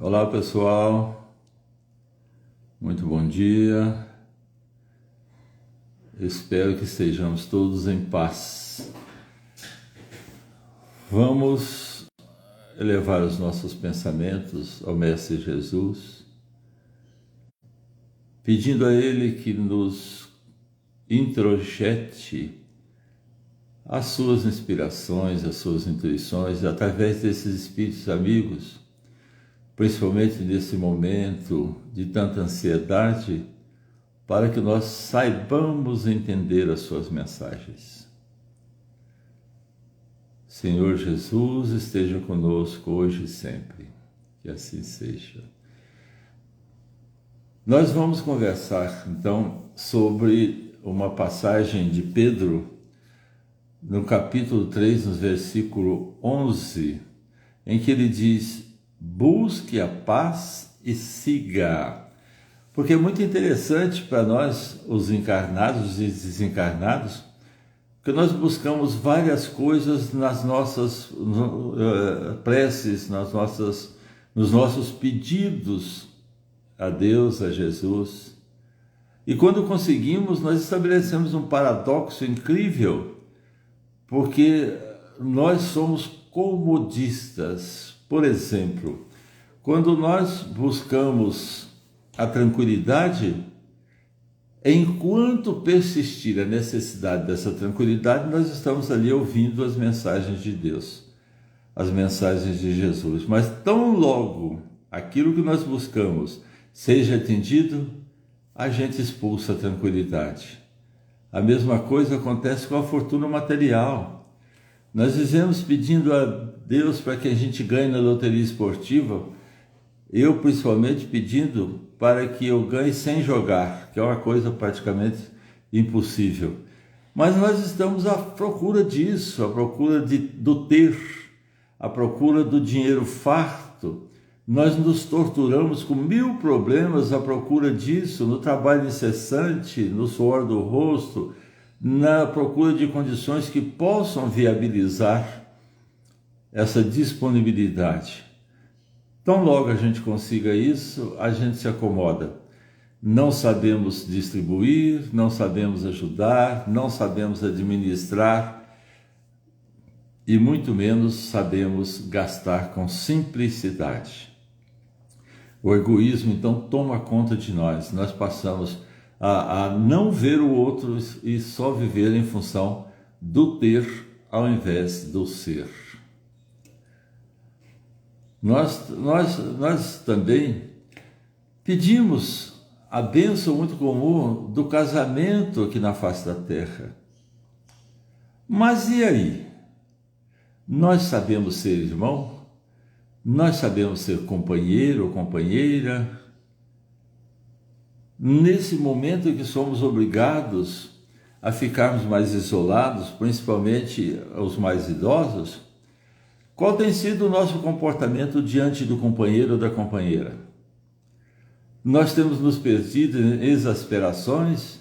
Olá pessoal, muito bom dia. Espero que estejamos todos em paz. Vamos elevar os nossos pensamentos ao Mestre Jesus, pedindo a Ele que nos introjete as suas inspirações, as suas intuições, através desses espíritos amigos, principalmente nesse momento de tanta ansiedade, para que nós saibamos entender as suas mensagens. Senhor Jesus, esteja conosco hoje e sempre, que assim seja. Nós vamos conversar, então, sobre uma passagem de Pedro, no capítulo 3, no versículo 11, em que ele diz: busque a paz e siga. Porque é muito interessante para nós, os encarnados e desencarnados, que nós buscamos várias coisas nas nossas preces, nos nossos pedidos a Deus, a Jesus. E quando conseguimos, nós estabelecemos um paradoxo incrível, porque nós somos comodistas. Por exemplo, quando nós buscamos a tranquilidade, enquanto persistir a necessidade dessa tranquilidade, nós estamos ali ouvindo as mensagens de Deus, as mensagens de Jesus. Mas tão logo aquilo que nós buscamos seja atendido, a gente expulsa a tranquilidade. A mesma coisa acontece com a fortuna material. Nós vivemos pedindo a Deus para que a gente ganhe na loteria esportiva, eu principalmente pedindo para que eu ganhe sem jogar, que é uma coisa praticamente impossível. Mas nós estamos à procura disso, à procura do ter, à procura do dinheiro farto. Nós nos torturamos com 1000 problemas à procura disso, no trabalho incessante, no suor do rosto, na procura de condições que possam viabilizar essa disponibilidade. Tão logo a gente consiga isso, a gente se acomoda. Não sabemos distribuir, não sabemos ajudar, não sabemos administrar e muito menos sabemos gastar com simplicidade. O egoísmo, então, toma conta de nós. Nós passamos a não ver o outro e só viver em função do ter ao invés do ser. Nós também pedimos a bênção muito comum do casamento aqui na face da terra. Mas e aí? Nós sabemos ser irmão? Nós sabemos ser companheiro ou companheira? Nesse momento em que somos obrigados a ficarmos mais isolados, principalmente os mais idosos, qual tem sido o nosso comportamento diante do companheiro ou da companheira? Nós temos nos perdido em exasperações,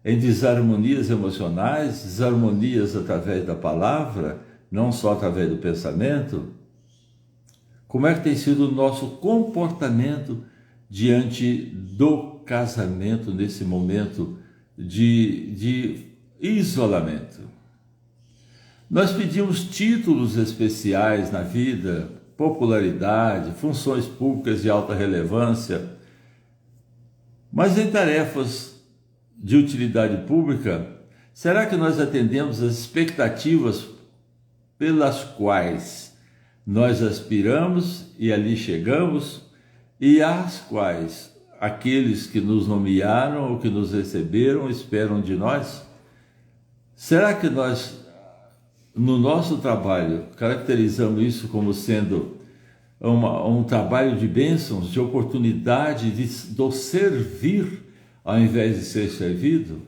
em desarmonias emocionais, desarmonias através da palavra, não só através do pensamento? Como é que tem sido o nosso comportamento diante do casamento nesse momento de isolamento? Nós pedimos títulos especiais na vida, popularidade, funções públicas de alta relevância, mas em tarefas de utilidade pública, será que nós atendemos às expectativas pelas quais nós aspiramos e ali chegamos, e às quais aqueles que nos nomearam ou que nos receberam esperam de nós? Será que nós, no nosso trabalho, caracterizamos isso como sendo um trabalho de bênçãos, de oportunidade do servir ao invés de ser servido?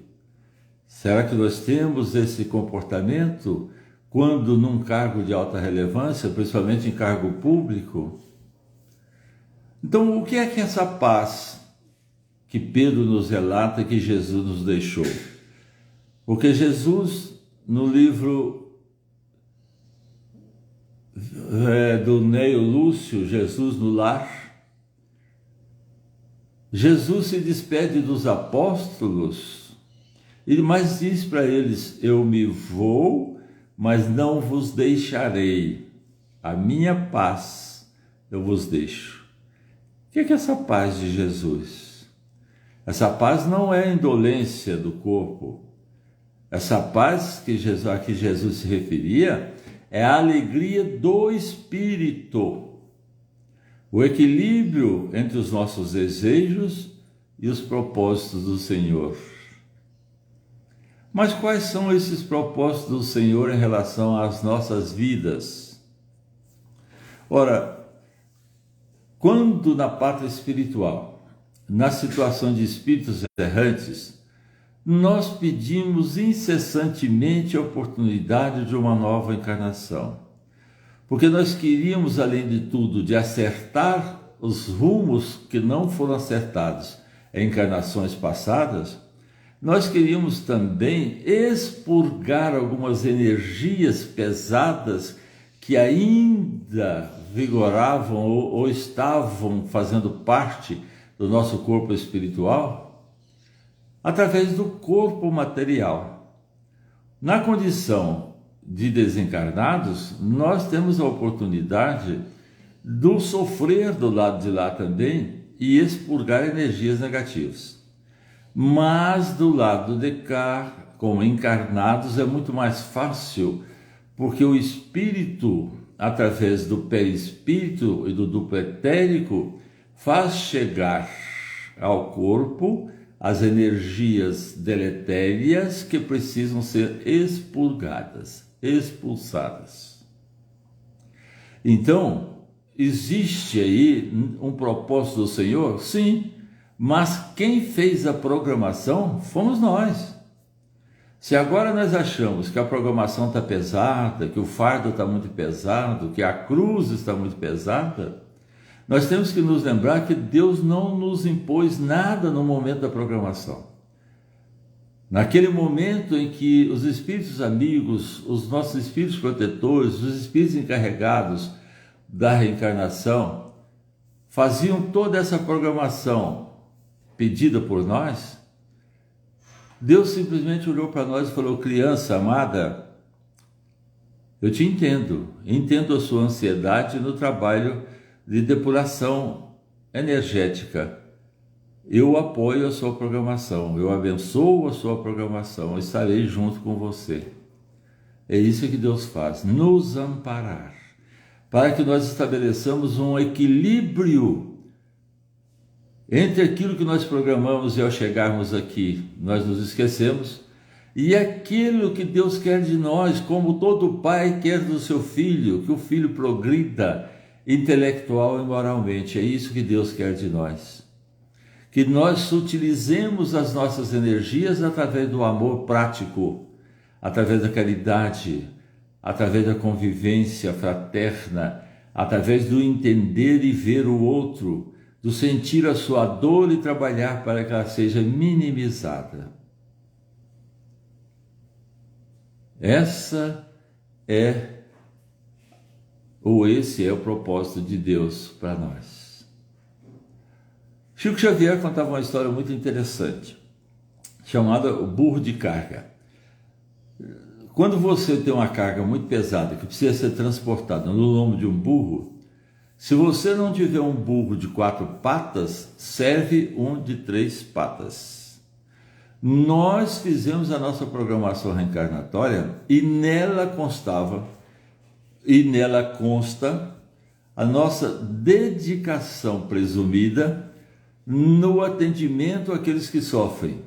Será que nós temos esse comportamento quando num cargo de alta relevância, principalmente em cargo público? Então, o que é que essa paz que Pedro nos relata que Jesus nos deixou? Porque Jesus, no livro do Neio Lúcio, Jesus no Lar, Jesus se despede dos apóstolos, mas diz para eles: eu me vou, mas não vos deixarei. A minha paz eu vos deixo. O que é essa paz de Jesus? Essa paz não é a indolência do corpo. Essa paz a que Jesus se referia é a alegria do Espírito. O equilíbrio entre os nossos desejos e os propósitos do Senhor. Mas quais são esses propósitos do Senhor em relação às nossas vidas? Ora, quando na pátria espiritual, na situação de espíritos errantes, nós pedimos incessantemente a oportunidade de uma nova encarnação. Porque nós queríamos, além de tudo, de acertar os rumos que não foram acertados em encarnações passadas, nós queríamos também expurgar algumas energias pesadas que ainda vigoravam ou estavam fazendo parte do nosso corpo espiritual, através do corpo material. Na condição de desencarnados, nós temos a oportunidade do sofrer do lado de lá também e expurgar energias negativas. Mas do lado de cá, como encarnados, é muito mais fácil, porque o espírito, através do perispírito e do duplo etérico, faz chegar ao corpo as energias deletérias que precisam ser expurgadas, expulsadas. Então, existe aí um propósito do Senhor? Sim, mas quem fez a programação fomos nós. Se agora nós achamos que a programação está pesada, que o fardo está muito pesado, que a cruz está muito pesada, nós temos que nos lembrar que Deus não nos impôs nada no momento da programação. Naquele momento em que os espíritos amigos, os nossos espíritos protetores, os espíritos encarregados da reencarnação, faziam toda essa programação pedida por nós, Deus simplesmente olhou para nós e falou: criança amada, eu te entendo a sua ansiedade no trabalho de depuração energética. Eu apoio a sua programação, eu abençoo a sua programação, eu estarei junto com você. É isso que Deus faz, nos amparar, para que nós estabeleçamos um equilíbrio entre aquilo que nós programamos e ao chegarmos aqui nós nos esquecemos, e aquilo que Deus quer de nós, como todo pai quer do seu filho, que o filho progrida intelectual e moralmente. É isso que Deus quer de nós. Que nós utilizemos as nossas energias através do amor prático, através da caridade, através da convivência fraterna, através do entender e ver o outro, do sentir a sua dor e trabalhar para que ela seja minimizada. Esse é o propósito de Deus para nós. Chico Xavier contava uma história muito interessante, chamada o burro de carga. Quando você tem uma carga muito pesada que precisa ser transportada no lombo de um burro, se você não tiver um burro de 4 patas, serve um de 3 patas. Nós fizemos a nossa programação reencarnatória e nela consta a nossa dedicação presumida no atendimento àqueles que sofrem,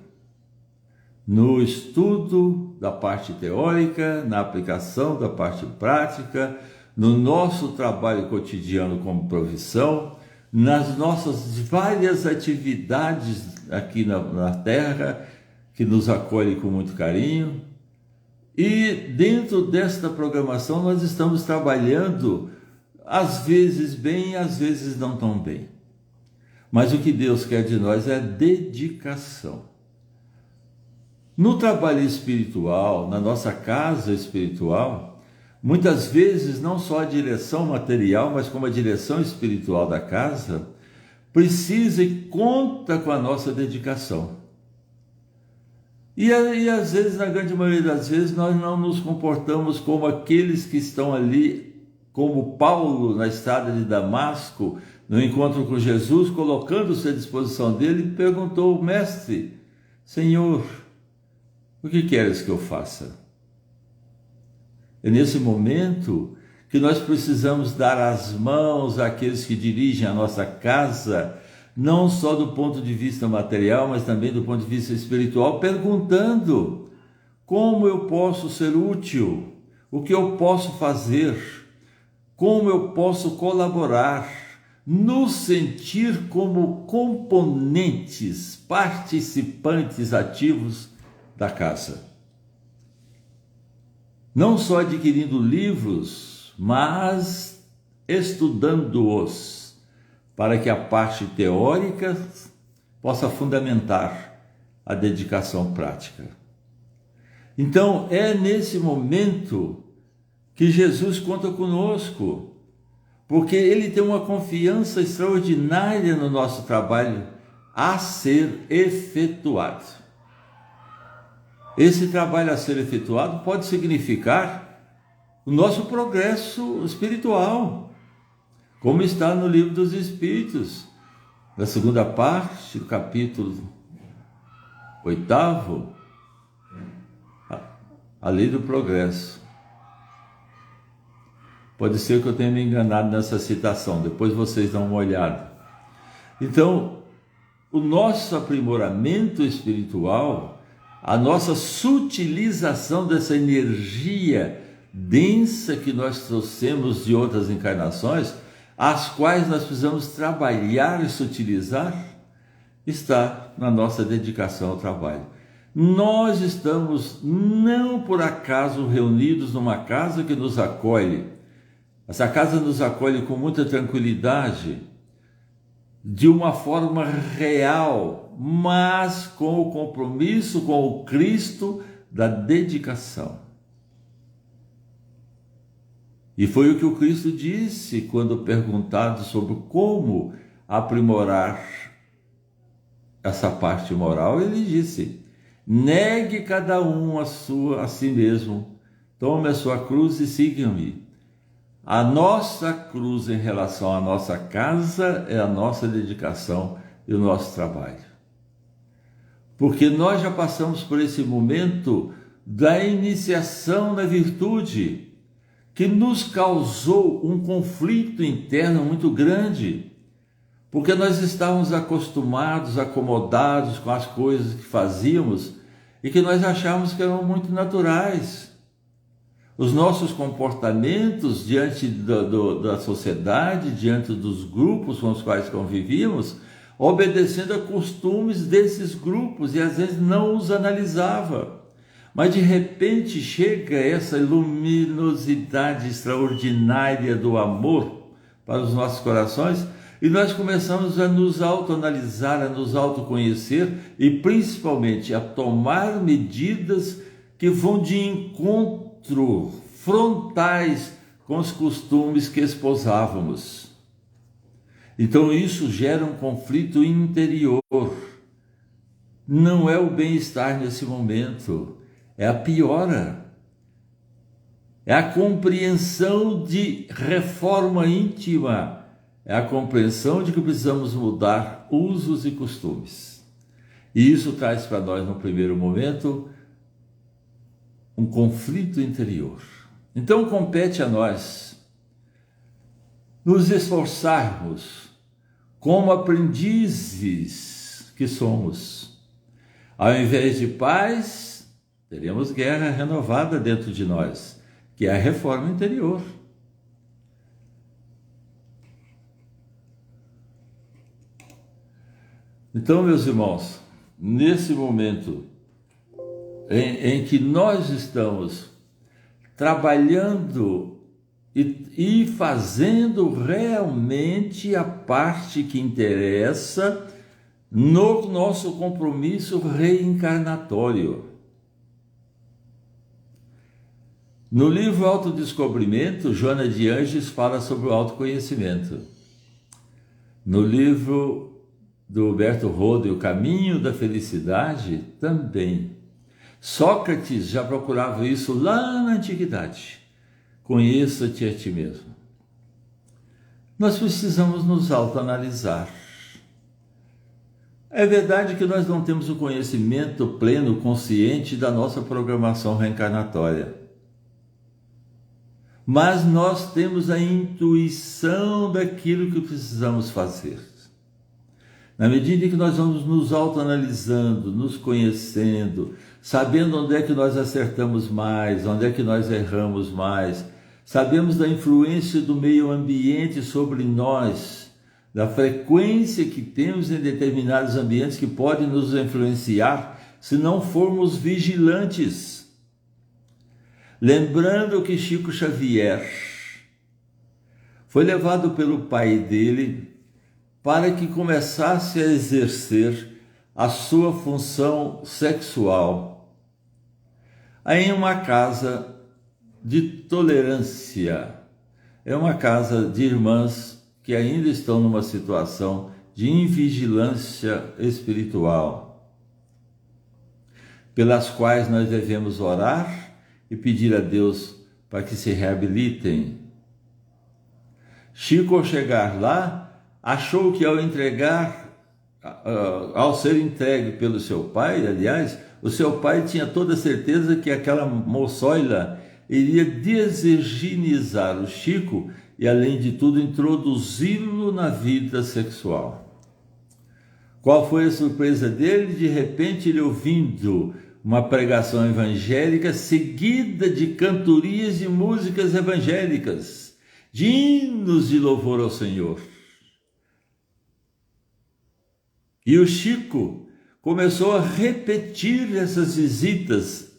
no estudo da parte teórica, na aplicação da parte prática, no nosso trabalho cotidiano como profissão, nas nossas várias atividades aqui na Terra, que nos acolhe com muito carinho. E dentro desta programação nós estamos trabalhando, às vezes bem, às vezes não tão bem. Mas o que Deus quer de nós é dedicação. No trabalho espiritual, na nossa casa espiritual, muitas vezes não só a direção material, mas como a direção espiritual da casa, precisa e conta com a nossa dedicação. E às vezes, na grande maioria das vezes, nós não nos comportamos como aqueles que estão ali, como Paulo na estrada de Damasco, no encontro com Jesus, colocando-se à disposição dele, perguntou: mestre, Senhor, o que queres que eu faça? É nesse momento que nós precisamos dar as mãos àqueles que dirigem a nossa casa, não só do ponto de vista material, mas também do ponto de vista espiritual, perguntando: como eu posso ser útil? O que eu posso fazer? Como eu posso colaborar? Nos sentir como componentes, participantes ativos da casa. Não só adquirindo livros, mas estudando-os, para que a parte teórica possa fundamentar a dedicação prática. Então, é nesse momento que Jesus conta conosco, porque Ele tem uma confiança extraordinária no nosso trabalho a ser efetuado. Esse trabalho a ser efetuado pode significar o nosso progresso espiritual, como está no Livro dos Espíritos, na segunda parte do capítulo 8º, a lei do progresso. Pode ser que eu tenha me enganado nessa citação, depois vocês dão uma olhada. Então, o nosso aprimoramento espiritual, a nossa sutilização dessa energia densa que nós trouxemos de outras encarnações, as quais nós precisamos trabalhar e sutilizar, está na nossa dedicação ao trabalho. Nós estamos, não por acaso, reunidos numa casa que nos acolhe. Essa casa nos acolhe com muita tranquilidade, de uma forma real, mas com o compromisso com o Cristo da dedicação. E foi o que o Cristo disse quando perguntado sobre como aprimorar essa parte moral. Ele disse: negue cada um a si mesmo, tome a sua cruz e siga-me. A nossa cruz em relação à nossa casa é a nossa dedicação e o nosso trabalho. Porque nós já passamos por esse momento da iniciação na virtude, que nos causou um conflito interno muito grande, porque nós estávamos acostumados, acomodados com as coisas que fazíamos e que nós achávamos que eram muito naturais. Os nossos comportamentos diante da sociedade, diante dos grupos com os quais convivíamos, obedecendo a costumes desses grupos, e às vezes não os analisava. Mas de repente chega essa luminosidade extraordinária do amor para os nossos corações, e nós começamos a nos autoanalisar, a nos autoconhecer e principalmente a tomar medidas que vão de encontro frontais com os costumes que esposávamos. Então isso gera um conflito interior. Não é o bem-estar nesse momento, é a piora. É a compreensão de reforma íntima, é a compreensão de que precisamos mudar usos e costumes. E isso traz para nós, no primeiro momento, um conflito interior. Então compete a nós nos esforçarmos como aprendizes que somos. Ao invés de paz, teremos guerra renovada dentro de nós, que é a reforma interior. Então, meus irmãos, nesse momento em que nós estamos trabalhando e fazendo realmente a parte que interessa no nosso compromisso reencarnatório. No livro Autodescobrimento, Joana de Ângeles fala sobre o autoconhecimento. No livro do Humberto Rodo, O Caminho da Felicidade, também. Sócrates já procurava isso lá na antiguidade. Conheça-te a ti mesmo. Nós precisamos nos autoanalisar. É verdade que nós não temos o conhecimento pleno, consciente da nossa programação reencarnatória. Mas nós temos a intuição daquilo que precisamos fazer. Na medida em que nós vamos nos autoanalisando, nos conhecendo, sabendo onde é que nós acertamos mais, onde é que nós erramos mais, sabemos da influência do meio ambiente sobre nós, da frequência que temos em determinados ambientes que podem nos influenciar se não formos vigilantes. Lembrando que Chico Xavier foi levado pelo pai dele para que começasse a exercer a sua função sexual em uma casa de tolerância. É uma casa de irmãs que ainda estão numa situação de invigilância espiritual, pelas quais nós devemos orar e pedir a Deus para que se reabilitem. Chico, ao chegar lá, achou que ao ser entregue pelo seu pai, aliás, o seu pai tinha toda certeza que aquela moçoila iria desvirginizar o Chico e, além de tudo, introduzi-lo na vida sexual. Qual foi a surpresa dele? De repente, ele ouvindo uma pregação evangélica seguida de cantorias e músicas evangélicas, de hinos de louvor ao Senhor. E o Chico começou a repetir essas visitas,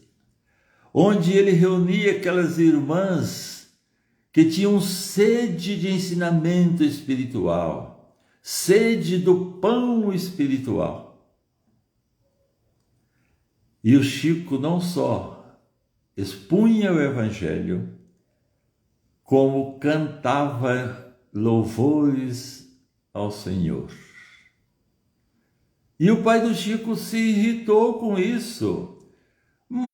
onde ele reunia aquelas irmãs que tinham sede de ensinamento espiritual, sede do pão espiritual. E o Chico não só expunha o Evangelho, como cantava louvores ao Senhor. E o pai do Chico se irritou com isso,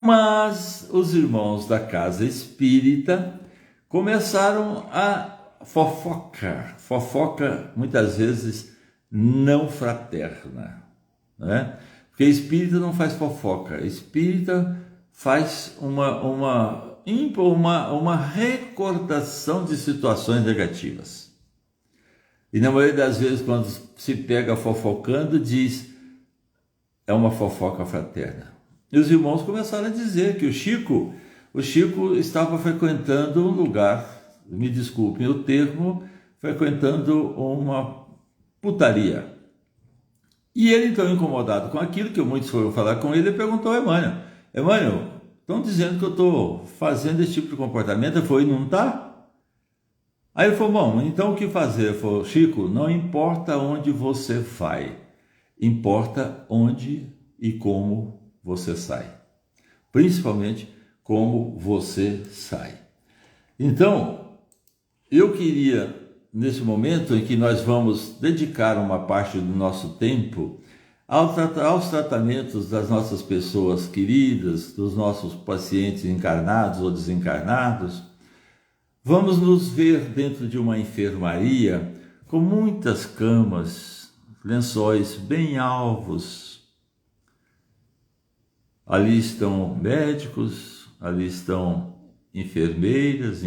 mas os irmãos da casa espírita começaram a fofoca muitas vezes não fraterna, né? Porque espírita não faz fofoca, espírita faz uma recordação de situações negativas. E na maioria das vezes, quando se pega fofocando, diz, é uma fofoca fraterna. E os irmãos começaram a dizer que o Chico estava frequentando um lugar, me desculpem o termo, frequentando uma putaria. E ele, então, incomodado com aquilo, que muitos foram falar com ele, perguntou ao Emmanuel: Emmanuel, estão dizendo que eu estou fazendo esse tipo de comportamento? Ele falou: e não está? Aí ele falou: bom, então o que fazer? Ele falou: Chico, não importa onde você vai, importa onde e como você sai. Principalmente como você sai. Então, eu queria, nesse momento em que nós vamos dedicar uma parte do nosso tempo aos tratamentos das nossas pessoas queridas, dos nossos pacientes encarnados ou desencarnados, vamos nos ver dentro de uma enfermaria com muitas camas, lençóis bem alvos. Ali estão médicos, ali estão enfermeiras,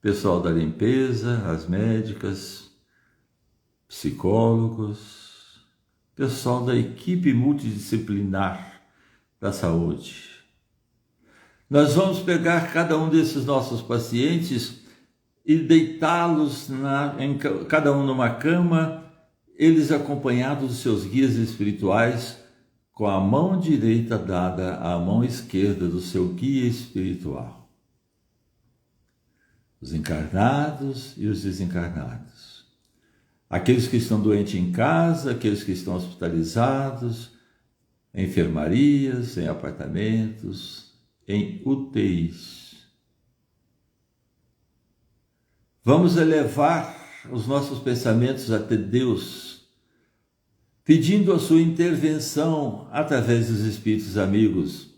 pessoal da limpeza, as médicas, psicólogos, pessoal da equipe multidisciplinar da saúde. Nós vamos pegar cada um desses nossos pacientes e deitá-los cada um numa cama, eles acompanhados dos seus guias espirituais, com a mão direita dada à mão esquerda do seu guia espiritual. Os encarnados e os desencarnados. Aqueles que estão doentes em casa, aqueles que estão hospitalizados, em enfermarias, em apartamentos, em UTIs. Vamos elevar os nossos pensamentos até Deus, pedindo a sua intervenção através dos Espíritos amigos,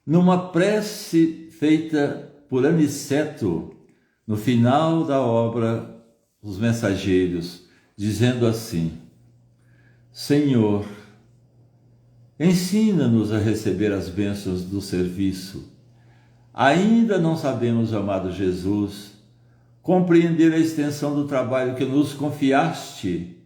numa prece feita por Aniceto no final da obra Os Mensageiros, dizendo assim: Senhor, ensina-nos a receber as bênçãos do serviço. Ainda não sabemos, amado Jesus, compreender a extensão do trabalho que nos confiaste.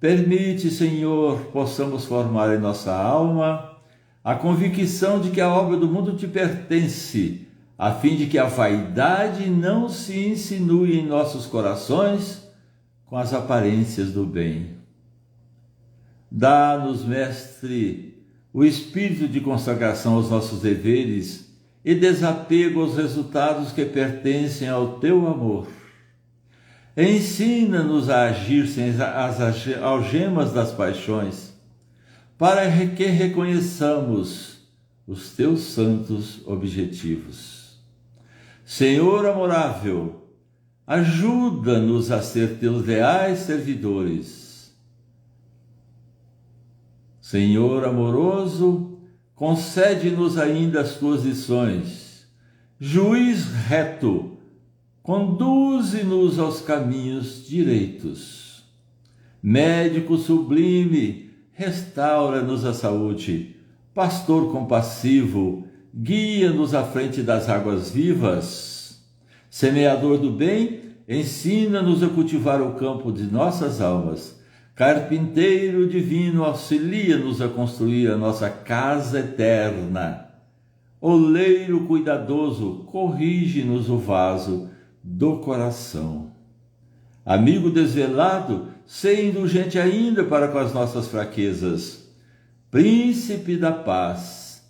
Permite, Senhor, possamos formar em nossa alma a convicção de que a obra do mundo te pertence, a fim de que a vaidade não se insinue em nossos corações com as aparências do bem. Dá-nos, Mestre, o espírito de consagração aos nossos deveres e desapego aos resultados que pertencem ao teu amor. Ensina-nos a agir sem as algemas das paixões, para que reconheçamos os teus santos objetivos. Senhor amorável, ajuda-nos a ser teus leais servidores. Senhor amoroso, concede-nos ainda as tuas lições. Juiz reto, conduze-nos aos caminhos direitos. Médico sublime, restaura-nos a saúde. Pastor compassivo, guia-nos à frente das águas vivas. Semeador do bem, ensina-nos a cultivar o campo de nossas almas. Carpinteiro divino, auxilia-nos a construir a nossa casa eterna. Oleiro cuidadoso, corrige-nos o vaso do coração. Amigo desvelado, sê indulgente ainda para com as nossas fraquezas. Príncipe da paz,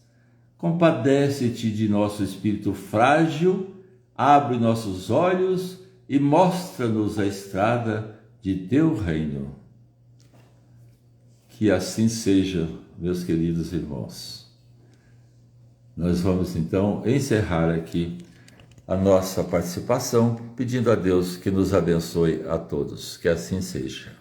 compadece-te de nosso espírito frágil, abre nossos olhos e mostra-nos a estrada de teu reino. Que assim seja, meus queridos irmãos. Nós vamos então encerrar aqui a nossa participação, pedindo a Deus que nos abençoe a todos. Que assim seja.